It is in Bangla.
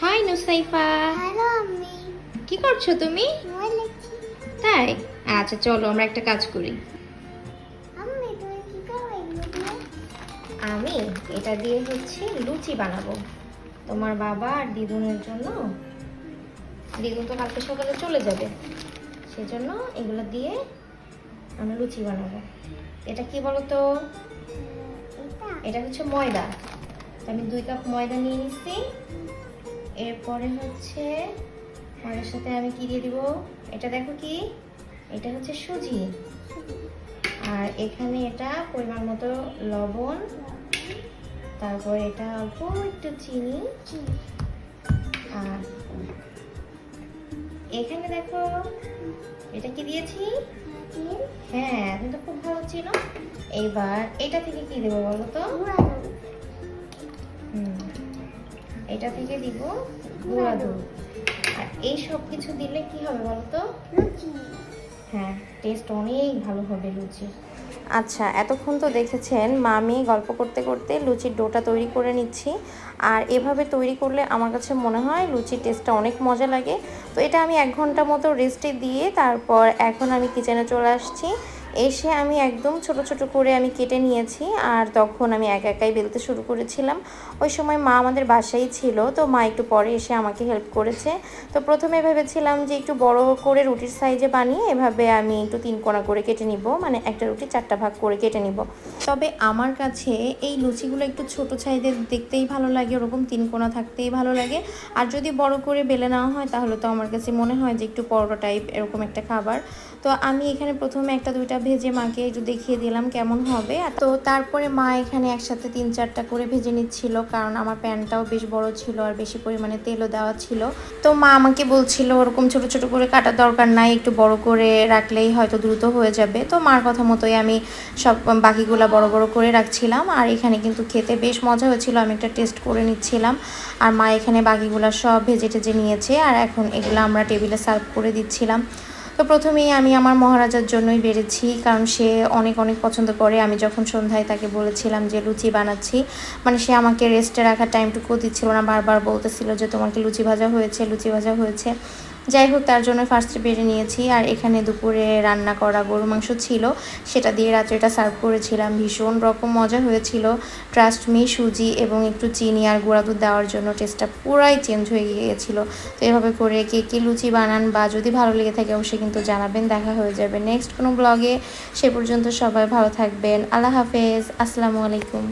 হাই নুসাইফা। হ্যালো আম্মি। কি করছো তুমি? মই লিখছি। তাই? আচ্ছা চলো আমরা একটা কাজ করি। আম্মি তুমি কি করো এগুলো দিয়ে? আমি এটা দিয়ে লুচি বানাবো তোমার বাবা আর দিদুনের জন্য। দিদুন তো কালকে সকালে চলে যাবে, সেজন্য এগুলো দিয়ে আমরা লুচি বানাবো। এটা কি বলো তো? এটা ময়দা। আমি 2 কাপ ময়দা নিয়ে নিচ্ছি। এরপরে ময়দার সাথে আমি কি দিয়ে দিব, এটা দেখো কি, এটা সুজি। আর এখানে এটা পরিমাণ মতো লবণ, তারপর এটা অল্প একটু চিনি। আর এখানে দেখো এটা কি দিয়েছি। হ্যাঁ তুমি তো খুব ভালো ছিল। এইবার এটা থেকে কি দেবো বলো তো? এটা থেকে দিব গুঁড়া দুধ। আর এই সব কিছু দিলে কি হবে বলো তো? লুচি। হ্যাঁ, টেস্ট অনেক ভালো হবে লুচি। আচ্ছা, এতক্ষণ তো দেখেছেন মামি গল্প করতে করতে লুচির ডোটা তৈরি করে নিচ্ছি। আর এভাবে তৈরি করলে আমার কাছে মনে হয় লুচির টেস্টটা অনেক মজা লাগে। তো এটা আমি 1 ঘন্টা মতো রেস্টে দিয়ে তারপর এখন আমি কিচেনে চলে আসছি। এসে আমি একদম ছোট ছোট করে আমি কেটে নিয়েছি। আর তখন আমি একাই বেলতে শুরু করেছিলাম। ওই সময় মা আমাদের বাসায় ছিল, তো মা একটু পরে এসে আমাকে হেল্প করেছে। তো প্রথমে ভেবেছিলাম যে একটু বড় করে রুটির সাইজে বানিয়ে এভাবে আমি একটু 3 কোণা করে কেটে নিব, মানে একটা রুটি 4টা ভাগ করে কেটে নিব। তবে আমার কাছে এই লুচিগুলো একটু ছোট সাইজের দেখতেই ভালো লাগে, ওরকম 3 কোণা থাকতেই ভালো লাগে। আর যদি বড় করে বেলে নেওয়া হয় তাহলে তো আমার কাছে মনে হয় যে একটু পরোটা টাইপ এরকম একটা খাবার। তো আমি এখানে প্রথমে 1-2টা ভেজে মাকে একটু দেখিয়ে দিলাম কেমন হবে। তো তারপরে মা এখানে একসাথে 3-4টা করে ভেজে নিচ্ছিল, কারণ আমার প্যানটাও বেশ বড় ছিল আর বেশি পরিমাণে তেলও দেওয়া ছিল। তো মা আমাকে বলছিল ওরকম ছোট ছোট করে কাটার দরকার নাই, একটু বড় করে রাখলেই হয়তো দ্রুত হয়ে যাবে। তো মার কথা মতোই আমি সব বাকিগুলো বড় বড় করে রাখছিলাম। আর এখানে কিন্তু খেতে বেশ মজা হয়েছিল, আমি একটা টেস্ট করে নিচ্ছিলাম। আর মা এখানে বাকিগুলো সব ভেজে টেজে নিয়েছে, আর এখন এগুলো আমরা টেবিলে সার্ভ করে দিচ্ছিলাম। তো প্রথমেই আমি আমার মহারাজার জন্যই বেড়েছি, কারণ সে অনেক অনেক পছন্দ করে। আমি যখন সন্ধ্যায় তাকে বলেছিলাম যে লুচি বানাচ্ছি, মানে সে আমাকে রেস্টে রাখার টাইমটুকুও দিচ্ছিল না, বারবার বলতেছিল যে তোমাকে লুচি ভাজা হয়েছে, লুচি ভাজা হয়েছে। যাই হোক, তার জন্য ফার্স্টে বেড়ে নিয়েছি। আর এখানে দুপুরে রান্না করা গরু মাংস ছিল, সেটা দিয়ে রাত্রেটা সার্ভ করেছিলাম। ভীষণ রকম মজা হয়েছিল, ট্রাস্ট মি। সুজি এবং একটু চিনি আর গুঁড়া দুধ দেওয়ার জন্য টেস্টটা পুরাই চেঞ্জ হয়ে গিয়েছিল। তো এভাবে করে কে লুচি বানান বা যদি ভালো লেগে থাকে অবশ্যই কিন্তু জানাবেন। দেখা হয়ে যাবে নেক্সট কোনো ব্লগে। সে পর্যন্ত সবাই ভালো থাকবেন। আল্লাহ হাফেজ, আসসালামু আলাইকুম।